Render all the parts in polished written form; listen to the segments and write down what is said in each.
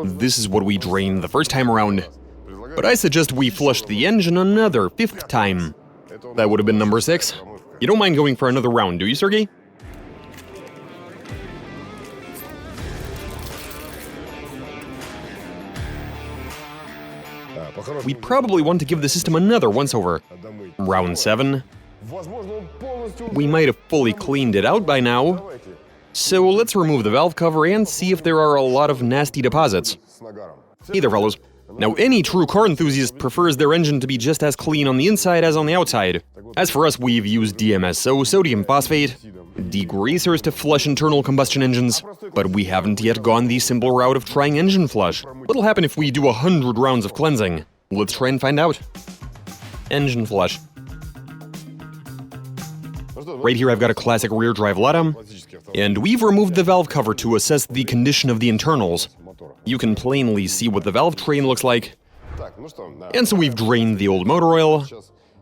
This is what we drained the first time around. But I suggest we flush the engine another 5th time. That would have been number 6. You don't mind going for another round, do you, Sergey? We'd probably want to give the system another once-over. Round 7. We might have fully cleaned it out by now. So let's remove the valve cover and see if there are a lot of nasty deposits. Hey there, fellows. Now, any true car enthusiast prefers their engine to be just as clean on the inside as on the outside. As for us, we've used DMSO, sodium phosphate, degreasers to flush internal combustion engines, but we haven't yet gone the simple route of trying engine flush. What'll happen if we do 100 rounds of cleansing? Let's try and find out. Engine flush. Right here I've got a classic rear drive Lada, and we've removed the valve cover to assess the condition of the internals. You can plainly see what the valve train looks like. And so we've drained the old motor oil.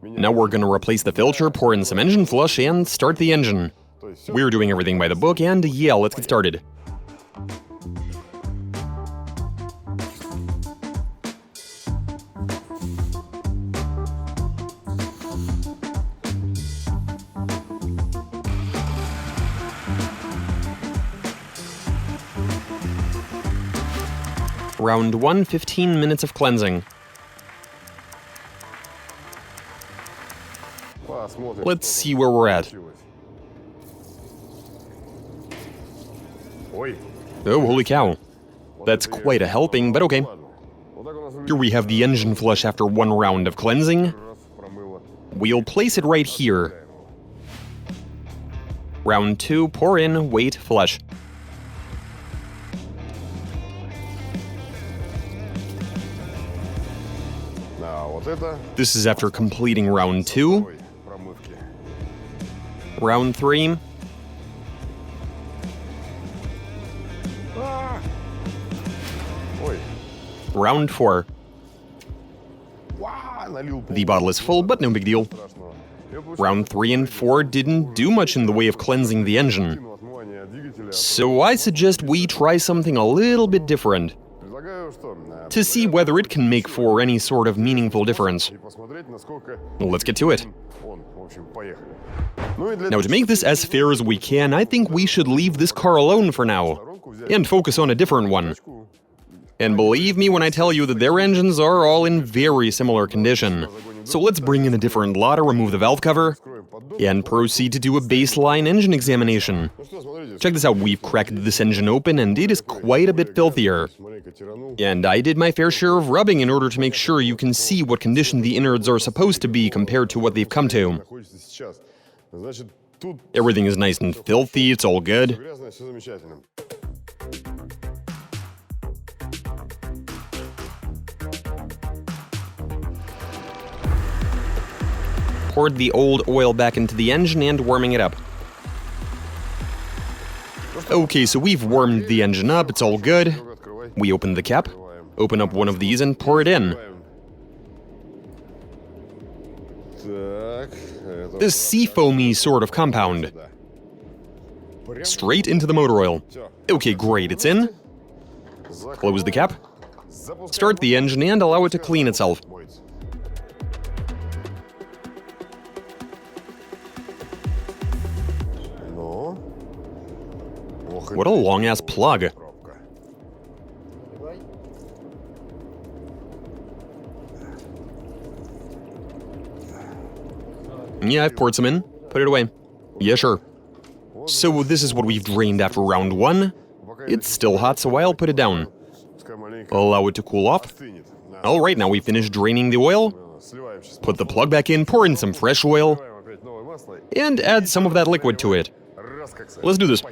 Now we're gonna replace the filter, pour in some engine flush, and start the engine. We're doing everything by the book, and yeah, let's get started. Round 1, 15 minutes of cleansing. Let's see where we're at. Oh, holy cow. That's quite a helping, but okay. Here we have the engine flush after 1 round of cleansing. We'll place it right here. Round 2, pour in, wait, flush. This is after completing round 2. Round 3. Round 4. The bottle is full, but no big deal. Round 3 and 4 didn't do much in the way of cleansing the engine. So I suggest we try something a little bit different, to see whether it can make for any sort of meaningful difference. Let's get to it. Now, to make this as fair as we can, I think we should leave this car alone for now, and focus on a different one. And believe me when I tell you that their engines are all in very similar condition. So let's bring in a different Lada, remove the valve cover, and proceed to do a baseline engine examination. Check this out, we've cracked this engine open and it is quite a bit filthier. And I did my fair share of rubbing in order to make sure you can see what condition the innards are supposed to be compared to what they've come to. Everything is nice and filthy, it's all good. Poured the old oil back into the engine and warming it up. Okay, so we've warmed the engine up, it's all good. We open the cap, open up one of these and pour it in. This seafoamy sort of compound. Straight into the motor oil. Okay, great, it's in. Close the cap. Start the engine and allow it to clean itself. What a long-ass plug. Yeah, I've poured some in. Put it away. Yeah, sure. So this is what we've drained after round 1. It's still hot, so I'll put it down. Allow it to cool off. Alright, now we finished draining the oil. Put the plug back in, pour in some fresh oil, and add some of that liquid to it. Let's do this.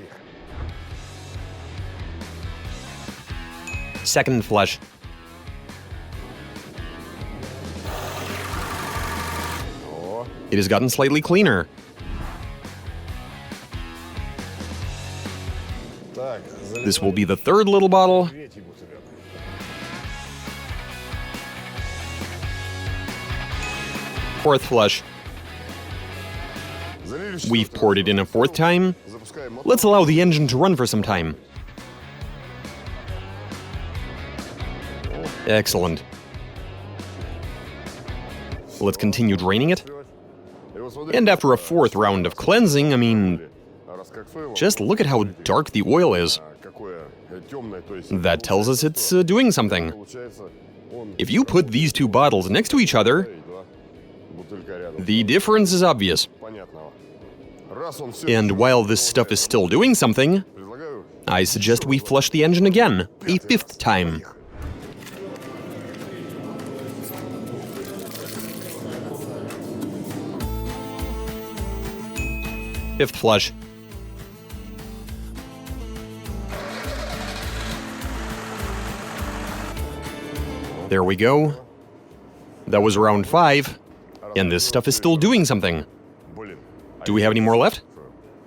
Second flush. It has gotten slightly cleaner. This will be the third little bottle. Fourth flush. We've poured it in a 4th time. Let's allow the engine to run for some time. Excellent. Let's continue draining it. And after a fourth round of cleansing, I mean, just look at how dark the oil is. That tells us it's doing something. If you put these two bottles next to each other, the difference is obvious. And while this stuff is still doing something, I suggest we flush the engine again, a fifth time. Fifth flush. There we go. That was round 5, and this stuff is still doing something. Do we have any more left?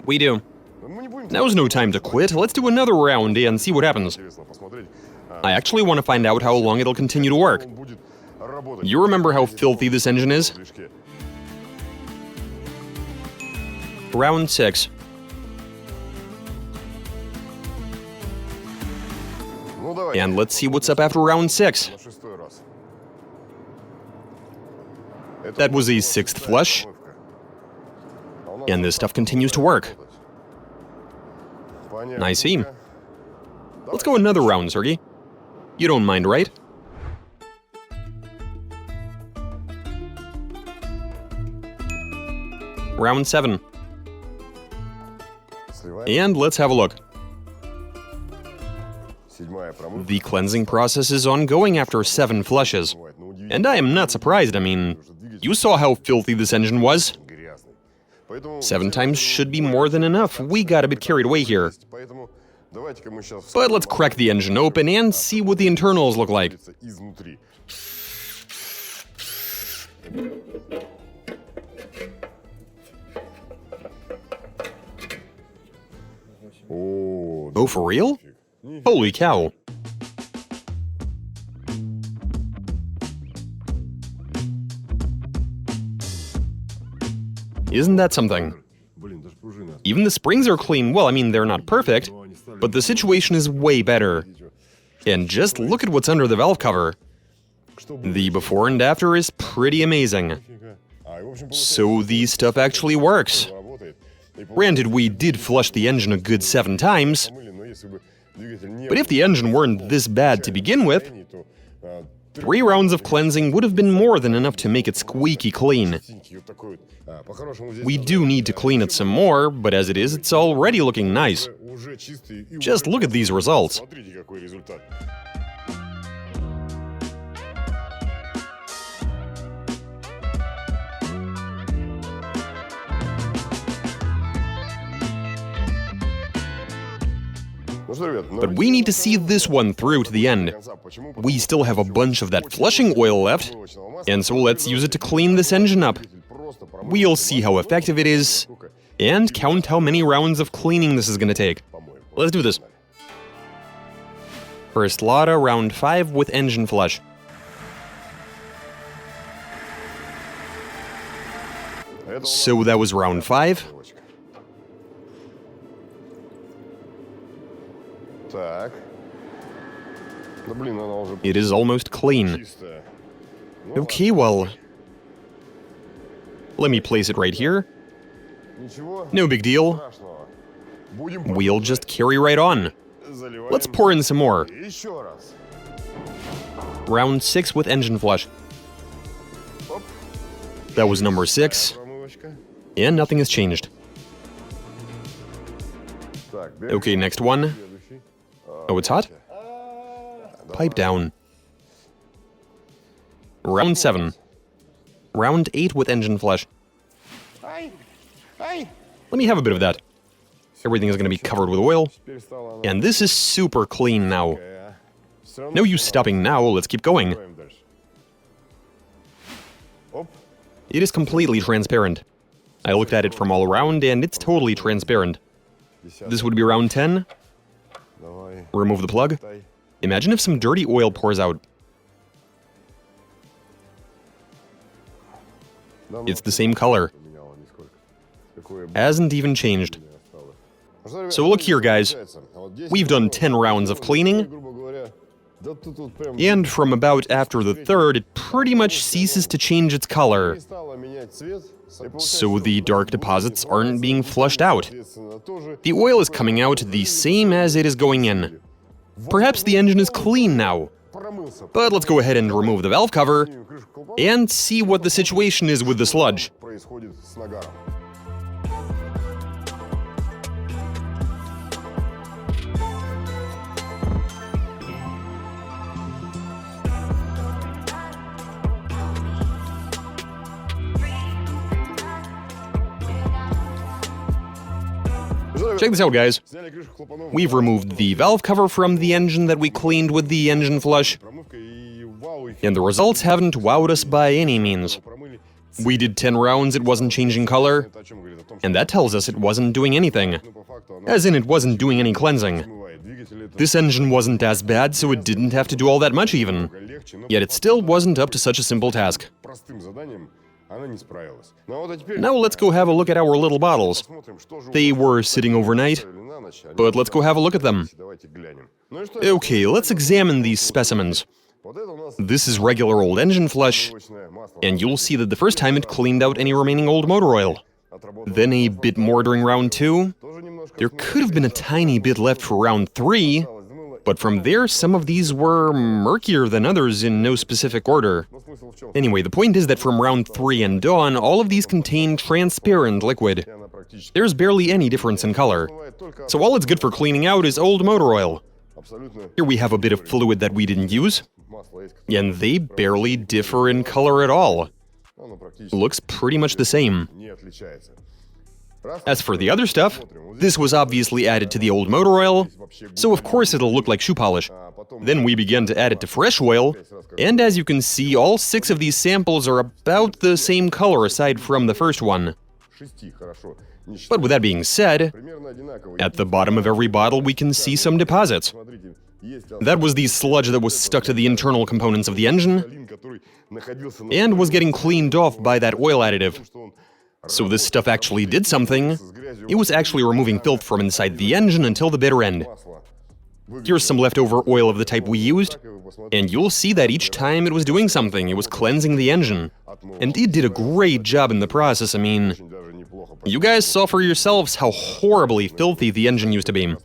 We do. Now's no time to quit. Let's do another round and see what happens. I actually want to find out how long it'll continue to work. You remember how filthy this engine is? Round 6. And let's see what's up after round 6. That was a 6th flush. And this stuff continues to work. I see. Let's go another round, Sergey. You don't mind, right? Round 7. And let's have a look. The cleansing process is ongoing after 7 flushes. And I am not surprised, I mean, you saw how filthy this engine was. 7 times should be more than enough. We got a bit carried away here. But let's crack the engine open and see what the internals look like. Oh, for real? Holy cow. Isn't that something? Even the springs are clean. Well, I mean, they're not perfect, but the situation is way better. And just look at what's under the valve cover. The before and after is pretty amazing. So the stuff actually works. Granted, we did flush the engine a good 7 times, but if the engine weren't this bad to begin with, 3 rounds of cleansing would have been more than enough to make it squeaky clean. We do need to clean it some more, but as it is, it's already looking nice. Just look at these results. But we need to see this one through to the end. We still have a bunch of that flushing oil left, and so let's use it to clean this engine up. We'll see how effective it is, and count how many rounds of cleaning this is going to take. Let's do this. First Lada, round 5 with engine flush. So that was round 5. It is almost clean. Okay, well, let me place it right here. No big deal. We'll just carry right on. Let's pour in some more. Round 6 with engine flush. That was number 6. And nothing has changed. Okay, next one. Oh, it's hot? Pipe down. Round 7. Round 8 with engine flush. Let me have a bit of that. Everything is going to be covered with oil. And this is super clean now. No use stopping now, let's keep going. It is completely transparent. I looked at it from all around and it's totally transparent. This would be round 10. Remove the plug. Imagine if some dirty oil pours out. It's the same color. Hasn't even changed. So look here, guys. We've done 10 rounds of cleaning. And from about after the third, it pretty much ceases to change its color. So the dark deposits aren't being flushed out. The oil is coming out the same as it is going in. Perhaps the engine is clean now. But let's go ahead and remove the valve cover and see what the situation is with the sludge. Check this out, guys. We've removed the valve cover from the engine that we cleaned with the engine flush, and the results haven't wowed us by any means. We did 10 rounds, it wasn't changing color, and that tells us it wasn't doing anything. As in, it wasn't doing any cleansing. This engine wasn't as bad, so it didn't have to do all that much even. Yet it still wasn't up to such a simple task. Now let's go have a look at our little bottles. They were sitting overnight, but let's go have a look at them. Okay, let's examine these specimens. This is regular old engine flush, and you'll see that the first time it cleaned out any remaining old motor oil. Then a bit more during round 2. There could have been a tiny bit left for round 3, but from there some of these were murkier than others in no specific order. Anyway, the point is that from round 3 and on, all of these contain transparent liquid. There's barely any difference in color. So all it's good for cleaning out is old motor oil. Here we have a bit of fluid that we didn't use, and they barely differ in color at all. Looks pretty much the same. As for the other stuff, this was obviously added to the old motor oil, so of course it'll look like shoe polish. Then we began to add it to fresh oil, and as you can see, all 6 of these samples are about the same color aside from the first one. But with that being said, at the bottom of every bottle we can see some deposits. That was the sludge that was stuck to the internal components of the engine and was getting cleaned off by that oil additive. So this stuff actually did something. It was actually removing filth from inside the engine until the bitter end. Here's some leftover oil of the type we used, and you'll see that each time it was doing something, it was cleansing the engine. And it did a great job in the process. I mean, you guys saw for yourselves how horribly filthy the engine used to be.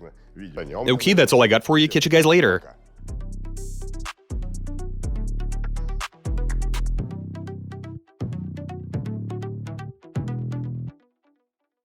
Okay, that's all I got for you. Catch you guys later.